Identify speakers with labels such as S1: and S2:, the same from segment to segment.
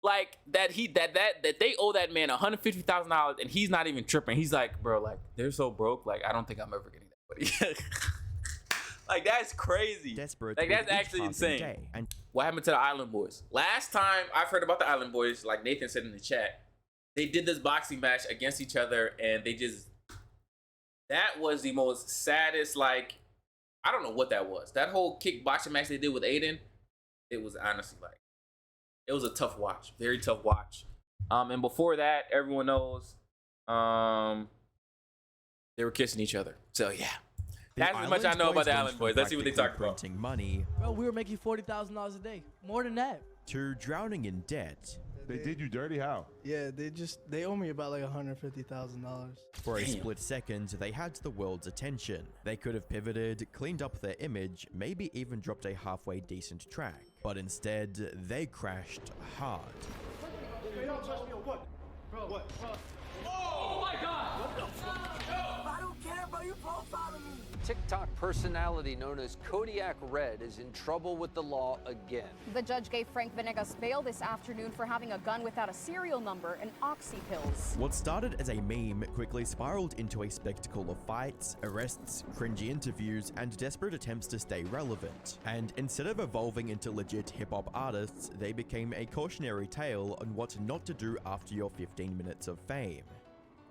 S1: like that they owe that man $150,000 and he's not even tripping. He's like, bro, like they're so broke, like I don't think I'm ever getting that money. Like that's crazy.
S2: Desperate,
S1: like that's actually insane. And what happened to the Island Boys? Last time I've heard about the Island Boys, like Nathan said in the chat, they did this boxing match against each other, and that was the most saddest, like, I don't know what that was. That whole kickboxing match they did with Aiden, it was honestly like, it was a tough watch, very tough watch. And before that, everyone knows, they were kissing each other. So yeah. That's as much I know about the Island Boys. Let's see what they talk about.
S2: Printing money.
S3: Bro, we were making $40,000 a day. More than that.
S2: To drowning in debt.
S4: They did you dirty? How?
S3: Yeah, they owe me about like $150,000.
S2: For a split second, they had the world's attention. They could have pivoted, cleaned up their image, maybe even dropped a halfway decent track. But instead, they crashed hard.
S5: Hey, don't touch me or what? Bro, what?
S6: Oh my God! What the fuck?
S5: I don't care, bro. You profiling me.
S7: TikTok personality known as Kodiak Red is in trouble with the law again.
S8: The judge gave Frank Venegas bail this afternoon for having a gun without a serial number and oxy pills.
S2: What started as a meme quickly spiraled into a spectacle of fights, arrests, cringy interviews, and desperate attempts to stay relevant. And instead of evolving into legit hip-hop artists, they became a cautionary tale on what not to do after your 15 minutes of fame.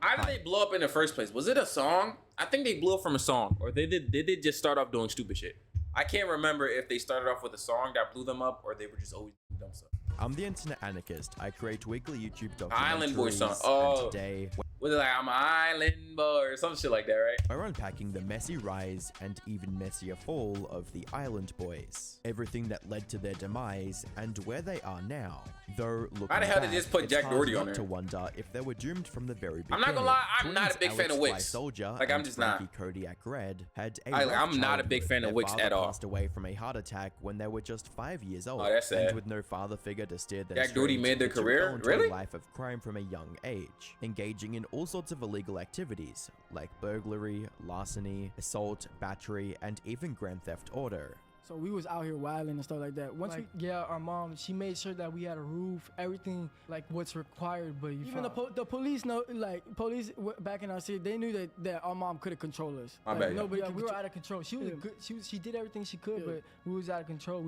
S1: How did they blow up in the first place? Was it a song? I think they blew up from a song, or they did just start off doing stupid shit. I can't remember if they started off with a song that blew them up, or they were just always doing dumb stuff.
S2: I'm the internet anarchist. I create weekly YouTube documentaries.
S1: Island Boy song. Oh,
S2: and today
S1: was it like I'm an island boy or some shit like that, right?
S2: we're unpacking the messy rise and even messier fall of the Island Boys. Everything that led to their demise and where they are now. Though looking
S1: Why the hell
S2: back,
S1: did they just put
S2: it's
S1: Jack
S2: hard
S1: Doherty
S2: not
S1: on there?
S2: to wonder if they were doomed from the very beginning.
S1: I'm not gonna lie, I'm not a
S2: Twins
S1: big fan
S2: Alex
S1: of Wix.
S2: Fly Soldier
S1: Like, I'm
S2: and
S1: just not.
S2: Frankie Kodiak Red had a
S1: I'm not a big fan of
S2: Their
S1: Wix
S2: father
S1: at all.
S2: Passed away from a heart attack when they were just 5 years old.
S1: Oh, that's sad.
S2: And with no father figure to steer them
S1: Jack Doherty
S2: straight,
S1: made their
S2: the two
S1: career?
S2: fell into
S1: Really?
S2: a life of crime from a young age, engaging in all sorts of illegal activities like burglary, larceny, assault, battery, and even grand theft auto.
S3: So we was out here wilding and stuff like that. Once our mom, she made sure that we had a roof, everything like what's required. But even the police know, like police back in our city, they knew that our mom couldn't control us.
S1: My
S3: Like,
S1: bad.
S3: nobody, we were out of control. She was good. She did everything she could, but we was out of control.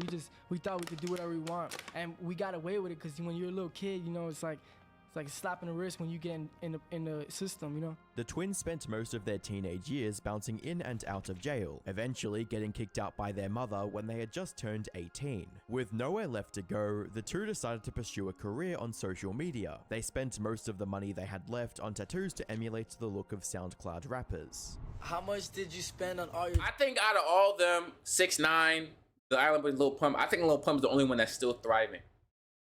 S3: We thought we could do whatever we want, and we got away with it because when you're a little kid, you know, it's like a slap in the wrist when you get in the system, you know.
S2: The twins spent most of their teenage years bouncing in and out of jail, eventually getting kicked out by their mother when they had just turned 18. With nowhere left to go, the two decided to pursue a career on social media. They spent most of the money they had left on tattoos to emulate the look of SoundCloud rappers.
S3: How much did you spend on all your?
S1: I think out of all them, 6ix9ine, the Island Boys, Lil Pump, I think Lil Pump's the only one that's still thriving.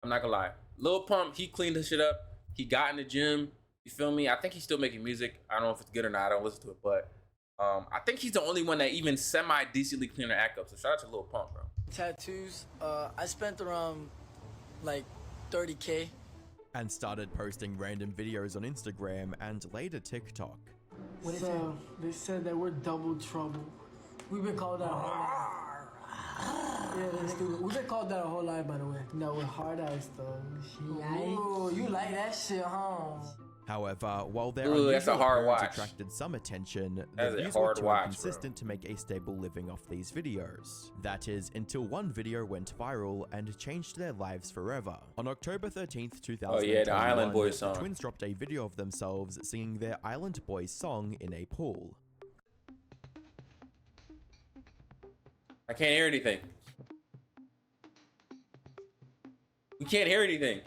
S1: I'm not gonna lie. Lil Pump, he cleaned his shit up. He got in the gym. You feel me? I think he's still making music. I don't know if it's good or not. I don't listen to it, but I think he's the only one that even semi-decently cleaned their act up. So shout out to Lil Pump, bro.
S3: Tattoos, I spent around like 30K.
S2: And started posting random videos on Instagram and later TikTok.
S3: So they said that we're double trouble. We've been called that a whole life. Yeah, that's stupid. We've been called that a whole life, by the way. No, we're hard eyes though. Ooh, you like that shit, huh?
S2: However, while their
S1: Ooh, that's a
S2: unusual
S1: hard
S2: appearance
S1: watch.
S2: attracted some attention,
S1: That's
S2: the
S1: a
S2: views were
S1: hard
S2: too
S1: watch,
S2: inconsistent to make a stable living off these videos. That is, until one video went viral and changed their lives forever. On October 13th, 2021,
S1: Oh yeah, the Island Boys
S2: the
S1: song.
S2: twins dropped a video of themselves singing their Island Boys song in a pool.
S1: I can't hear anything. We can't hear anything.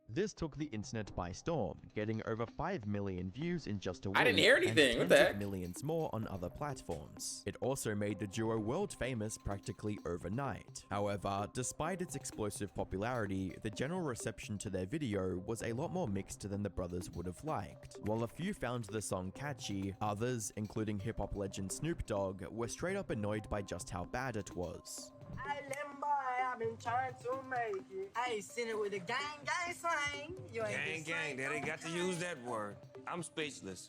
S2: This took the internet by storm, getting over 5 million views in just a week.
S1: I didn't hear anything.
S2: And
S1: What the
S2: tens of
S1: heck?
S2: millions more on other platforms. It also made the duo world famous practically overnight. However, despite its explosive popularity, the general reception to their video was a lot more mixed than the brothers would have liked. While a few found the song catchy, others, including hip-hop legend Snoop Dogg, were straight up annoyed by just how bad it was.
S5: Island boy, I've been trying to make it. I ain't seen it with the gang slang. You ain't
S9: Gang,
S5: been
S9: gang,
S5: slang,
S9: they got to use that word. I'm speechless.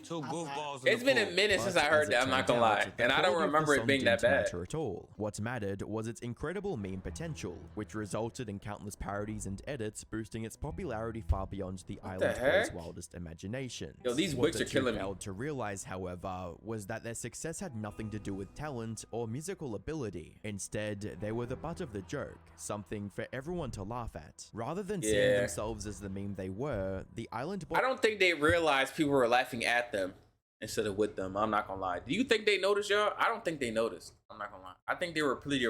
S4: Two goofballs.
S1: It's been a minute since I heard that. I'm not gonna lie, and I don't remember it being that bad.
S2: At all. What mattered was its incredible meme potential, which resulted in countless parodies and edits, boosting its popularity far beyond the Island Boys' wildest imagination.
S1: Yo, these wigs are killing me.
S2: What the two failed to realize, however, was that their success had nothing to do with talent or musical ability. Instead, they were the butt of the joke, something for everyone to laugh at. Rather than seeing themselves as the meme they were, the Island Boys—
S1: I don't think they realized people were laughing at them instead of with them. I'm not gonna lie. Do you think they noticed, y'all? I don't think they noticed. I'm not gonna lie. I think they were pretty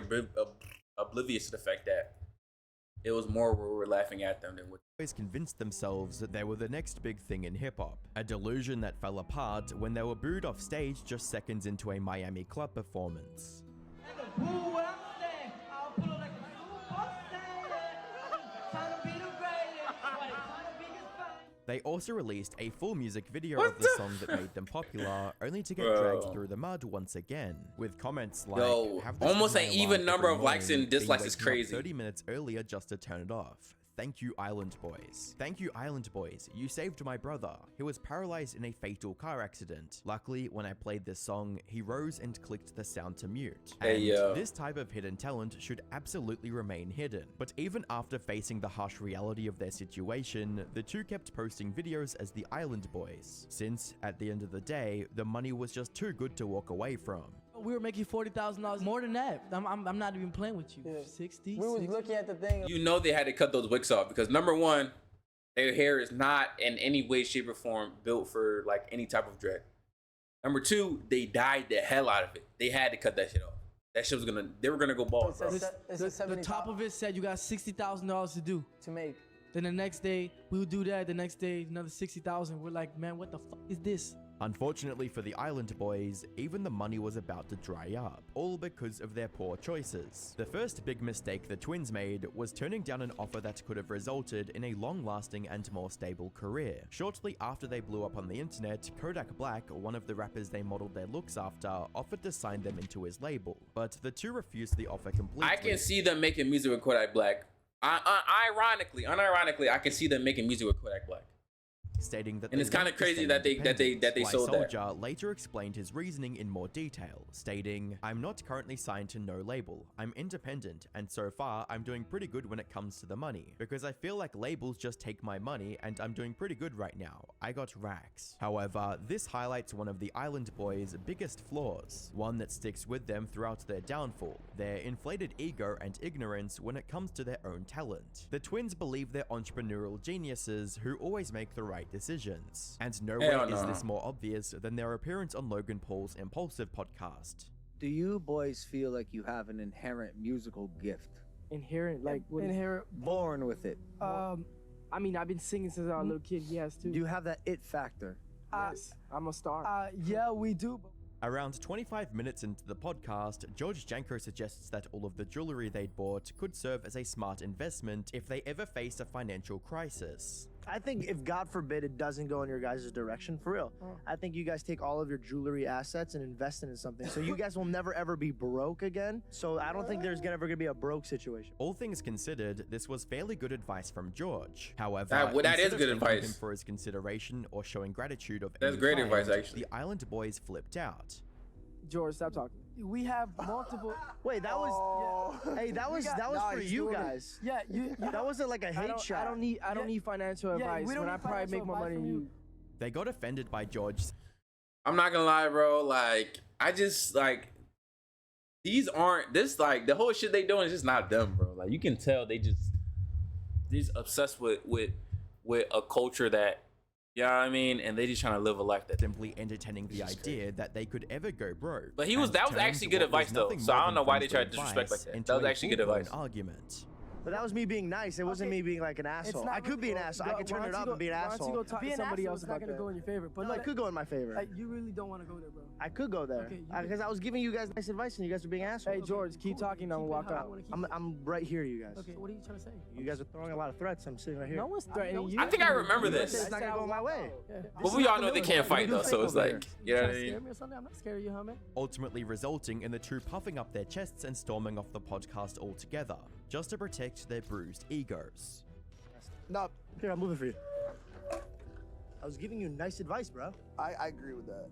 S1: oblivious to the fact that it was more we were laughing at them than with.
S2: Always convinced themselves that they were the next big thing in hip-hop, a delusion that fell apart when they were booed off stage just seconds into a Miami club performance. They also released a full music video of the song that made them popular, only to get dragged through the mud once again, with comments like,
S1: almost an even number of likes and dislikes is crazy.
S2: 30 minutes earlier just to turn it off. Thank you, Island Boys. Thank you, Island Boys. You saved my brother. He was paralyzed in a fatal car accident. Luckily, when I played this song, he rose and clicked the sound to mute. And this type of hidden talent should absolutely remain hidden. But even after facing the harsh reality of their situation, the two kept posting videos as the Island Boys, since, at the end of the day, the money was just too good to walk away from.
S3: We were making $40,000 more than that. I'm not even playing with you. 60.
S5: We was looking at the thing.
S1: You know they had to cut those wigs off because number one, their hair is not in any way, shape, or form built for like any type of dread. Number two, they dyed the hell out of it. They had to cut that shit off. That shit was they were gonna go bald, bro.
S3: The top of it said you got $60,000 to do.
S5: To make.
S3: Then the next day, we would do that. The next day, another 60,000. We're like, man, what the fuck is this?
S2: Unfortunately for the Island Boys, even the money was about to dry up, all because of their poor choices. The first big mistake the twins made was turning down an offer that could have resulted in a long-lasting and more stable career. Shortly after they blew up on the internet, Kodak Black, one of the rappers they modeled their looks after, offered to sign them into his label, but the two refused the offer completely.
S1: I can see them making music with Kodak Black. Unironically, I can see them making music with Kodak Black.
S2: Stating that,
S1: and it's kind of crazy that they sold that.
S2: Soulja later explained his reasoning in more detail, stating, "I'm not currently signed to no label. I'm independent, and so far I'm doing pretty good when it comes to the money, because I feel like labels just take my money, and I'm doing pretty good right now. I got racks." However, this highlights one of the Island Boys' biggest flaws, one that sticks with them throughout their downfall: their inflated ego and ignorance when it comes to their own talent. The twins believe they're entrepreneurial geniuses who always make the right decisions, and nowhere is this more obvious than their appearance on Logan Paul's Impulsive podcast.
S9: Do you boys feel like you have an inherent musical gift?
S3: Inherent, like what? Inherent.
S9: Born with it.
S3: I mean, I've been singing since I was a little kid. Yes, too.
S9: Do you have that it factor?
S3: Yes, I'm a star. Yeah, we do.
S2: Around 25 minutes into the podcast, George Janko suggests that all of the jewelry they'd bought could serve as a smart investment if they ever faced a financial crisis.
S10: I think if God forbid it doesn't go in your guys' direction, for real, I think you guys take all of your jewelry assets and invest it in something. So you guys will never ever be broke again. So I don't think there's ever gonna be a broke situation.
S2: All things considered, this was fairly good advice from George. However,
S1: that is good advice.
S2: Him for his consideration or showing gratitude of
S1: that's great advice, actually.
S2: The Island Boys flipped out.
S3: George, stop talking. We have multiple.
S10: Wait, that was. Yeah. Hey, that was for you guys.
S3: Yeah, you
S10: that wasn't like a hate shot.
S3: I don't need financial advice.
S10: We don't
S3: I probably make more money than you.
S2: They got offended by George.
S1: I'm not gonna lie, bro. Like, I just like these aren't this like the whole shit they doing is just not them, bro. Like, you can tell they're obsessed with a culture that. Yeah, you know what I mean, and they just trying to live a life that
S2: simply entertaining the idea that they could ever go broke.
S1: But that was actually good advice though. So I don't know why they tried to disrespect like that. That was actually good advice.
S2: Argument.
S10: But that was me being nice. It wasn't me being like an asshole. I could be an asshole. I could turn it up and be an asshole.
S3: Why don't you go talk to somebody else? It's not gonna go in your favor. But
S10: no, it could go in my favor.
S3: Like, you really don't want to go there, bro.
S10: I could go there because I was giving you guys nice advice and you guys were being assholes.
S3: Hey George, keep talking. I'm gonna walk out.
S10: I'm right here, you guys.
S3: Okay, what are you trying to say?
S10: You guys are throwing a lot of threats. I'm sitting right here.
S3: No one's threatening you.
S1: I think I remember this.
S10: It's not gonna go my way.
S1: But we all know they can't fight though, so it's like, you know what I mean?
S3: I'm not scared of you, huh, man?
S2: Ultimately resulting in the two puffing up their chests and storming off the podcast altogether, just to protect their bruised egos.
S10: No, here, I'm moving for you. I was giving you nice advice, bro.
S4: I agree with that.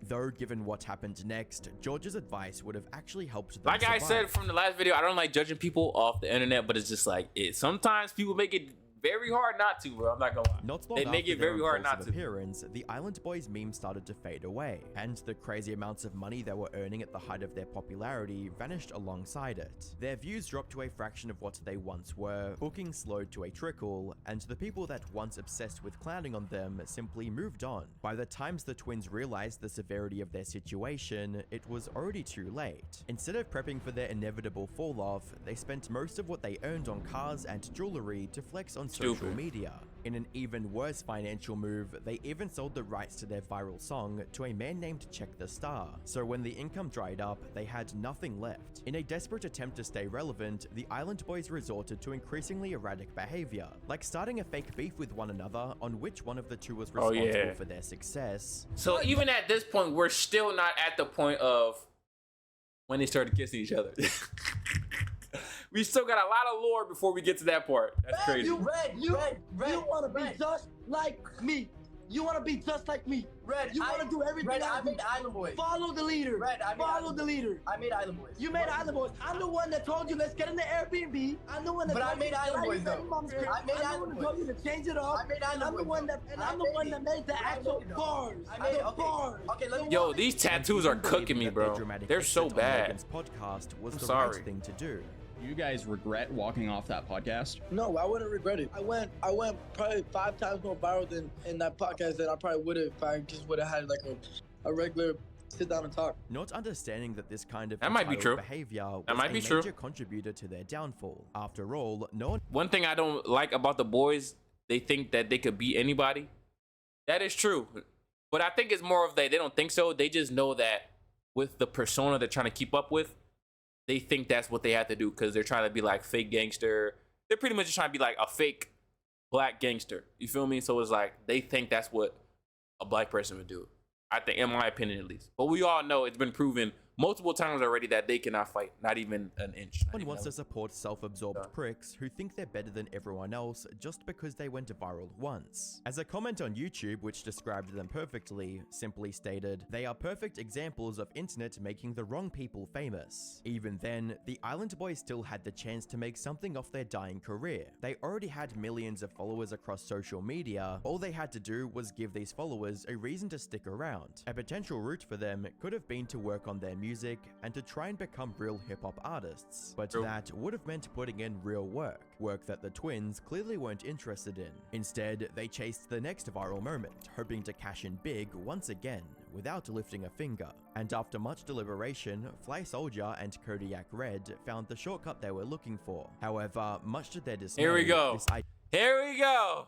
S2: Though, given what happened next, George's advice would have actually helped them
S1: Like I
S2: survive.
S1: said from the last video, I don't like judging people off the internet, but it's just like sometimes people make it very hard not to, bro. I'm not gonna lie.
S2: Not long
S1: They make
S2: after
S1: it
S2: their
S1: very hard not
S2: impulsive
S1: to.
S2: appearance, the Island Boys meme started to fade away, and the crazy amounts of money they were earning at the height of their popularity vanished alongside it. Their views dropped to a fraction of what they once were, booking slowed to a trickle, and the people that once obsessed with clowning on them simply moved on. By the time the twins realized the severity of their situation, it was already too late. Instead of prepping for their inevitable fall off, they spent most of what they earned on cars and jewelry to flex on social media. In an even worse financial move, they even sold the rights to their viral song to a man named Check the Star. So when the income dried up, they had nothing left. In a desperate attempt to stay relevant, the Island Boys resorted to increasingly erratic behavior, like starting a fake beef with one another on which one of the two was responsible for their success.
S1: So even at this point, we're still not at the point of when they started kissing each other. We still got a lot of lore before we get to that part. That's crazy.
S5: You want to be just like me. You want to be just like me. Red, you want to do everything I made Island Boys. Follow the leader. Red, follow the leader. I made Island Boys. You made Island Boys. I'm the one that told you let's get in the Airbnb. I'm the one that told you Island Boys though. I made Island Boys. Told you to change it up. I made Island Boys. I'm the one that, and I'm the one that made the actual bars. I made bars. Okay, let me.
S1: Yo, these tattoos are cooking me, bro. They're so bad.
S2: Podcast was
S1: I'm
S2: the
S1: sorry.
S2: right thing to do.
S11: You guys regret walking off that podcast?
S5: No, I wouldn't regret it. I went probably 5 times more viral than in that podcast than I probably would have if I just would have had like a regular sit down and talk.
S2: Not understanding that this kind of
S1: might be
S2: entitled
S1: true.
S2: behavior was
S1: That might
S2: a
S1: be
S2: major
S1: true.
S2: contributor to their downfall. After all, no
S1: One thing I don't like about the boys, they think that they could beat anybody. That is true. But I think it's more of they don't think so. They just know that with the persona they're trying to keep up with, they think that's what they have to do because they're trying to be like fake gangster. They're pretty much just trying to be like a fake black gangster. You feel me? So it's like they think that's what a black person would do. I think, in my opinion at least. But we all know it's been proven multiple times already that they cannot fight, not even an inch.
S2: one wants to support self-absorbed pricks who think they're better than everyone else just because they went viral once. As a comment on YouTube which described them perfectly, simply stated, "They are perfect examples of internet making the wrong people famous." Even then, the Island Boys still had the chance to make something off their dying career. They already had millions of followers across social media. All they had to do was give these followers a reason to stick around. A potential route for them could have been to work on their music and to try and become real hip-hop artists, but that would have meant putting in real work that the twins clearly weren't interested in. Instead, they chased the next viral moment, hoping to cash in big once again, without lifting a finger. And after much deliberation, Fly Soldier and Kodiak Red found the shortcut they were looking for. However, much to their dismay,
S1: Here we go.
S2: this
S1: Here we go.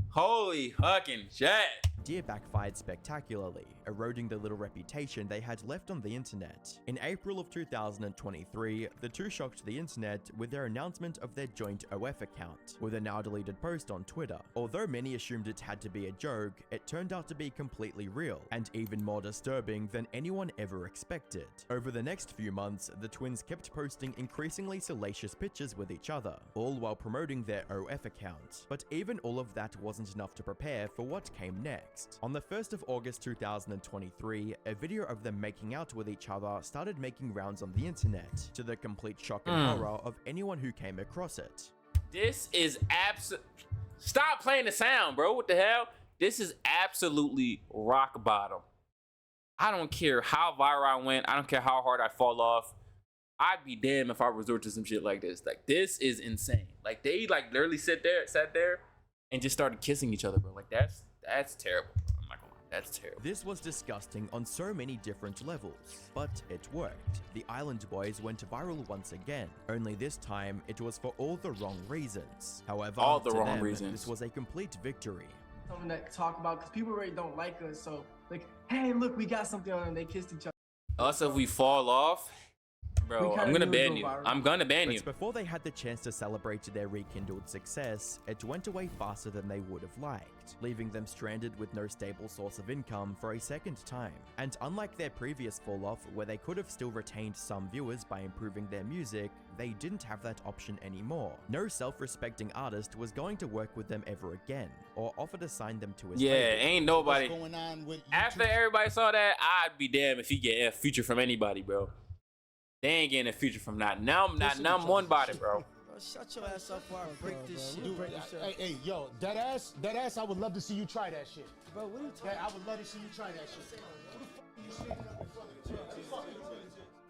S1: Holy fucking shit.
S2: idea backfired spectacularly, eroding the little reputation they had left on the internet. In April of 2023, the two shocked the internet with their announcement of their joint OF account, with a now deleted post on Twitter. Although many assumed it had to be a joke, it turned out to be completely real, and even more disturbing than anyone ever expected. Over the next few months, the twins kept posting increasingly salacious pictures with each other, all while promoting their OF account. But even all of that wasn't enough to prepare for what came next. On the 1st of August 2023, a video of them making out with each other started making rounds on the internet, to the complete shock and horror of anyone who came across it.
S1: This is Stop playing the sound, bro. What the hell? This is absolutely rock bottom. I don't care how viral I went. I don't care how hard I fall off. I'd be damned if I resort to some shit like this. Like, this is insane. Like, they like literally sat there and just started kissing each other, bro. Like, that's terrible. I'm not gonna lie. That's terrible.
S2: This was disgusting on so many different levels, but it worked. The Island Boys went viral once again, only this time it was for all the wrong reasons. However,
S1: all the
S2: to
S1: wrong
S2: them,
S1: reasons.
S2: This was a complete victory.
S3: Something to talk about because people really don't like us. So like, hey, look, we got something on, and they kissed each other.
S1: Us, if we fall off, Bro, I'm gonna ban you. I'm gonna ban you.
S2: But before they had the chance to celebrate their rekindled success, it went away faster than they would have liked, leaving them stranded with no stable source of income for a second time. And unlike their previous fall-off, where they could have still retained some viewers by improving their music, they didn't have that option anymore. No self-respecting artist was going to work with them ever again, or offer to sign them to his label.
S1: Ain't nobody. After everybody saw that, I'd be damned if he get a feature from anybody, bro. They ain't getting a feature from not one body, bro.
S5: Shut your ass up while I break this shit.
S4: Dude, hey, yo, that ass, I would love to see you try that shit.
S5: Bro, what are you talking
S4: about? I would love to see you try that shit. Who the fuck are you standing up in front of?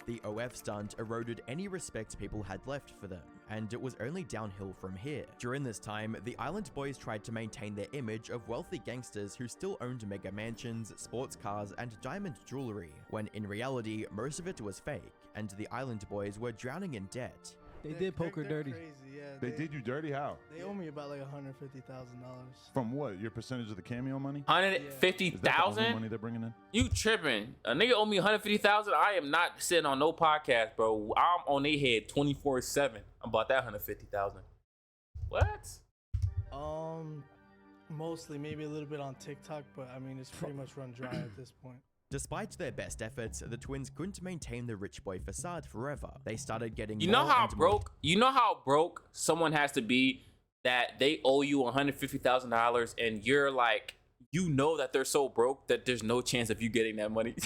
S2: The OF stunt eroded any respect people had left for them, and it was only downhill from here. During this time, the Island Boys tried to maintain their image of wealthy gangsters who still owned mega mansions, sports cars, and diamond jewelry, when in reality, most of it was fake, and the Island Boys were drowning in debt.
S12: They did poker dirty.
S13: Crazy, yeah. They did you dirty? How?
S12: They owe me about like $150,000.
S13: From what? Your percentage of the cameo money?
S1: 150,000?
S13: Money they're bringing in?
S1: You tripping? A nigga owe me 150,000. I am not sitting on no podcast, bro. I'm on their head 24/7 about that 150,000. What?
S12: Mostly, maybe a little bit on TikTok, but I mean, it's pretty much run dry at this point.
S2: Despite their best efforts, the twins couldn't maintain the rich boy facade forever. They started getting
S1: You know how broke someone has to be that they owe you $150,000 and you're like, you know that they're so broke that there's no chance of you getting that money.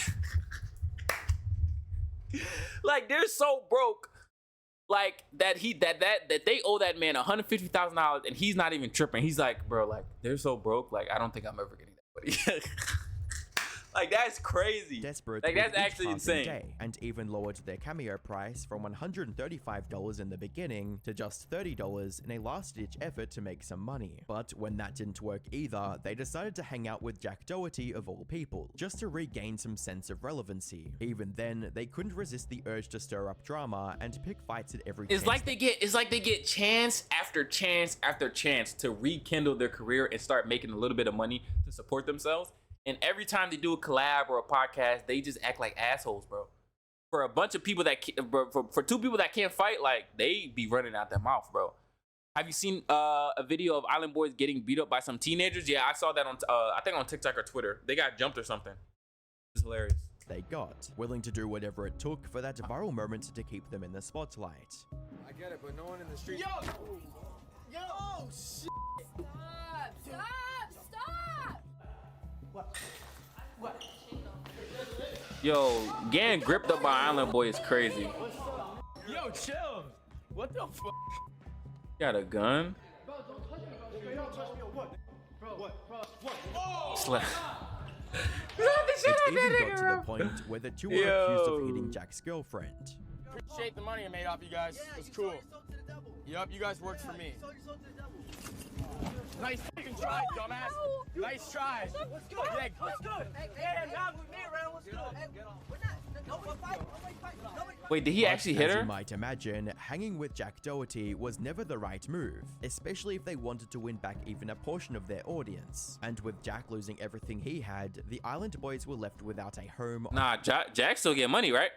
S1: Like they're so broke, like that they owe that man $150,000 and he's not even tripping. He's like, bro, like they're so broke, like I don't think I'm ever getting that money. Like that's crazy.
S2: Desperate,
S1: like that's actually insane.
S2: Day, and even lowered their cameo price from $135 in the beginning to just $30 in a last-ditch effort to make some money. But when that didn't work either, they decided to hang out with Jack Doherty of all people, just to regain some sense of relevancy. Even then, they couldn't resist the urge to stir up drama and pick fights at every chance.
S1: It's like they get chance after chance after chance to rekindle their career and start making a little bit of money to support themselves. And every time they do a collab or a podcast, they just act like assholes, bro. For a bunch of people that, for two people that can't fight, like they be running out their mouth, bro. Have you seen a video of Island Boys getting beat up by some teenagers? Yeah, I saw that on, I think on TikTok or Twitter. They got jumped or something. It's hilarious.
S2: They got, willing to do whatever it took for that viral moment to keep them in the spotlight.
S14: I get it, but no one in the street.
S5: Yo! Oh, shit!
S8: Stop!
S5: What?
S1: Yo, getting gripped up by Island Boy is crazy.
S6: Yo, chill. What the fuck?
S1: Got a gun?
S5: Bro, don't touch me. Don't touch me or what? Bro, what? Oh!
S1: Slap.
S2: It even got to the point where the two were accused of hitting Jack's girlfriend.
S14: Appreciate the money I made off you guys. It was cool. Yup, you guys worked for me. Nice fucking try, dumbass. Nice try.
S5: What's good?
S14: Yeah,
S5: what's good? Hey, not with me, Ren. What's good? We're not. Nobody fight.
S1: Wait, did he actually hit her?
S2: As you might imagine, hanging with Jack Doherty was never the right move, especially if they wanted to win back even a portion of their audience. And with Jack losing everything he had, the Island Boys were left without a home.
S1: Nah, Jack still get money, right?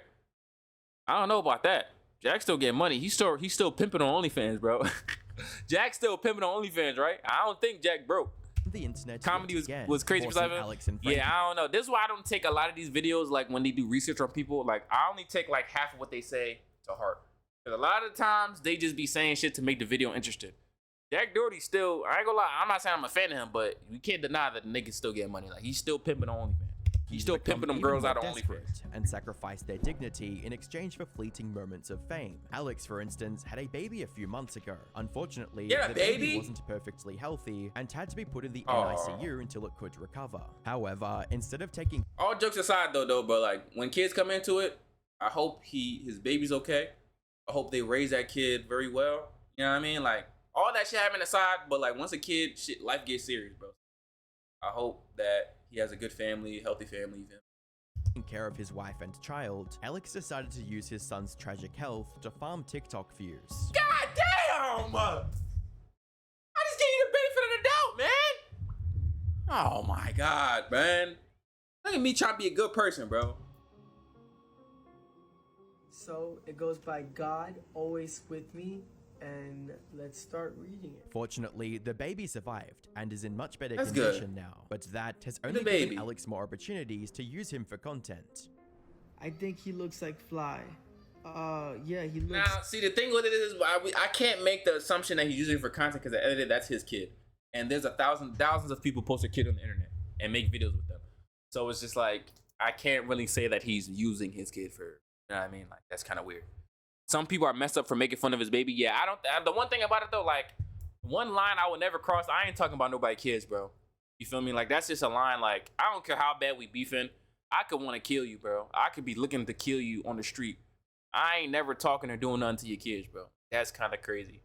S1: I don't know about that. Jack still get money. He's still pimping on OnlyFans, bro. Jack's still pimping on OnlyFans, right? I don't think Jack broke.
S2: The internet
S1: comedy was crazy for
S2: Alex and
S1: yeah, I don't know. This is why I don't take a lot of these videos, like when they do research on people, like I only take like half of what they say to heart. Because a lot of the times they just be saying shit to make the video interesting. Jack Doherty still, I ain't gonna lie, I'm not saying I'm a fan of him, but you can't deny that the niggas still get money. Like he's still pimping on OnlyFans. He's still pimping them girls out of OnlyFans.
S2: And sacrificed their dignity in exchange for fleeting moments of fame. Alex, for instance, had a baby a few months ago. Unfortunately, the baby wasn't perfectly healthy and had to be put in the NICU until it could recover. However, instead of taking...
S1: All jokes aside though, but like when kids come into it, I hope his baby's okay. I hope they raise that kid very well. You know what I mean? Like all that shit happening aside, but like once a kid, shit, life gets serious, bro. I hope that he has a good family, healthy family.
S2: Taking care of his wife and child, Alex decided to use his son's tragic health to farm TikTok views.
S1: God damn! I just gave you the benefit of the doubt, man. Oh my God, man. Look at me trying to be a good person, bro.
S3: So it goes by God Always With Me, and let's start reading it.
S2: Fortunately, the baby survived and is in much better
S1: That's
S2: condition
S1: good.
S2: now, but that has only given Alex more opportunities to use him for content.
S3: I think he looks like Fly. Yeah, he looks...
S1: Now, see, the thing with it is, I can't make the assumption that he's using it for content because at the end of the day, that's his kid. And there's thousands of people post their kid on the internet and make videos with them. So it's just like, I can't really say that he's using his kid for, you know what I mean? Like, that's kind of weird. Some people are messed up for making fun of his baby. Yeah, the one thing about it though, like, one line I would never cross, I ain't talking about nobody's kids, bro. You feel me? Like, that's just a line, like, I don't care how bad we beefing. I could want to kill you, bro. I could be looking to kill you on the street. I ain't never talking or doing nothing to your kids, bro. That's kind of crazy.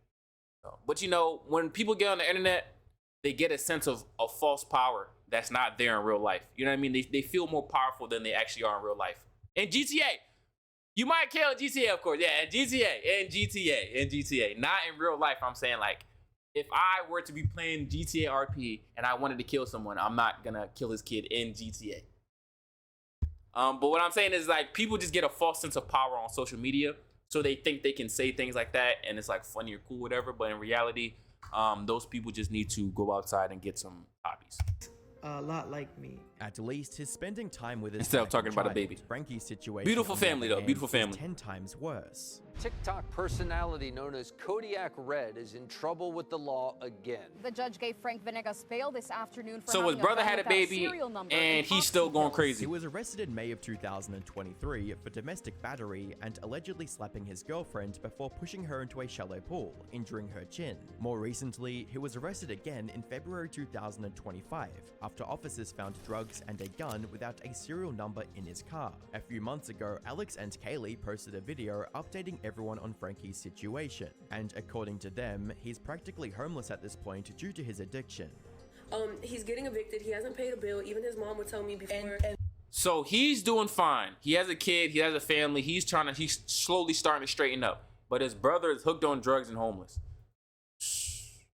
S1: But you know, when people get on the internet, they get a sense of false power that's not there in real life. You know what I mean? They feel more powerful than they actually are in real life. In GTA, you might kill GTA, of course. Yeah, in GTA. Not in real life. I'm saying, like, if I were to be playing GTA RP and I wanted to kill someone, I'm not gonna kill his kid in GTA. But what I'm saying is, like, people just get a false sense of power on social media, so they think they can say things like that and it's like funny or cool, whatever. But in reality, those people just need to go outside and get some hobbies.
S3: A lot like me.
S2: At least his spending time with his
S1: Instead of talking about a
S2: child,
S1: baby.
S2: Frankie's situation.
S1: Beautiful
S2: on the
S1: family,
S2: other
S1: though.
S2: hand,
S1: Beautiful
S2: is
S1: family.
S2: 10 times worse.
S7: TikTok personality known as Kodiak Red is in trouble with the law again.
S8: The judge gave Frank Venegas bail this afternoon for
S1: So his
S8: having
S1: brother
S8: gun
S1: had a
S8: without
S1: baby,
S8: serial number
S1: and he's still going crazy.
S2: He was arrested in May of 2023 for domestic battery and allegedly slapping his girlfriend before pushing her into a shallow pool, injuring her chin. More recently, he was arrested again in February 2025 after officers found drugs and a gun without a serial number in his car. A few months ago, Alex and Kaylee posted a video updating everyone on Frankie's situation, and according to them, he's practically homeless at this point due to his addiction.
S15: He's getting evicted. He hasn't paid a bill. Even his mom would tell me before.
S1: So he's doing fine. He has a kid. He has a family. He's slowly starting to straighten up. But his brother is hooked on drugs and homeless.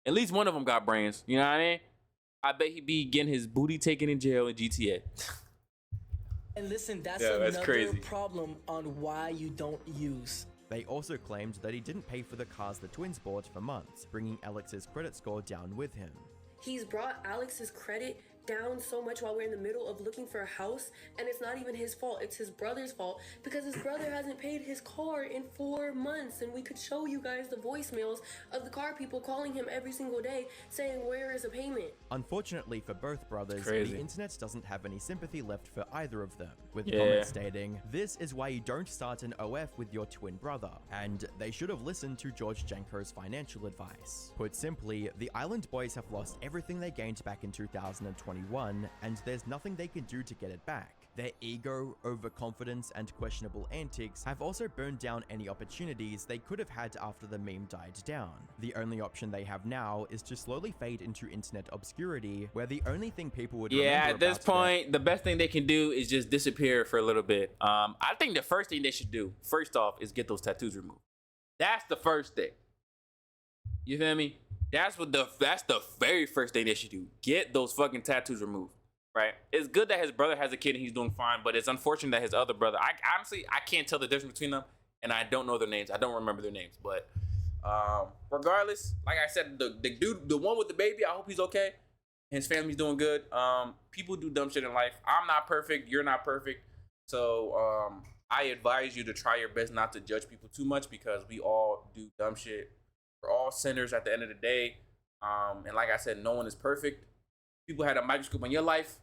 S1: At least one of them got brains. You know what I mean? I bet he'd be getting his booty taken in jail in GTA.
S3: And listen, that's
S1: that's
S3: another
S1: crazy.
S3: problem on why you don't use.
S2: They also claimed that he didn't pay for the cars the twins bought for months, bringing Alex's credit score down with him.
S15: He's brought Alex's credit down so much while we're in the middle of looking for a house, and it's not even his fault. It's his brother's fault because his brother hasn't paid his car in 4 months, and we could show you guys the voicemails of the car people calling him every single day saying, where is a payment?
S2: Unfortunately for both brothers,
S1: Crazy.
S2: the internet doesn't have any sympathy left for either of them, with
S1: Yeah.
S2: comments stating, "This is why you don't start an OF with your twin brother," and they should have listened to George Janko's financial advice. Put simply, the Island Boys have lost everything they gained back in 2021, and there's nothing they can do to get it back. Their ego, overconfidence, and questionable antics have also burned down any opportunities they could have had after the meme died down. The only option they have now is to slowly fade into internet obscurity, where the only thing people would remember
S1: Yeah, at this
S2: about them
S1: point, the best thing they can do is just disappear for a little bit. I think the first thing they should do, first off, is get those tattoos removed. That's the first thing. You feel me? That's the very first thing they should do. Get those fucking tattoos removed. Right? It's good that his brother has a kid and he's doing fine, but it's unfortunate that his other brother, I honestly can't tell the difference between them, and I don't know their names. I don't remember their names, but regardless, like I said, the dude, the one with the baby, I hope he's okay. His family's doing good. People do dumb shit in life. I'm not perfect. You're not perfect. So I advise you to try your best not to judge people too much, because we all do dumb shit. We're all sinners at the end of the day. And like I said, no one is perfect. If people had a microscope on your life,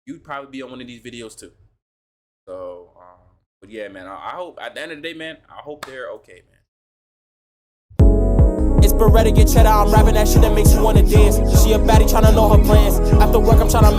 S1: you'd probably be on one of these videos too. So, but yeah, man, I hope at the end of the day, man, I hope they're okay, man.
S16: It's Beretta, get cheddar, I'm rapping that shit that makes you wanna dance. She a baddie tryna know her plans. After work, I'm tryna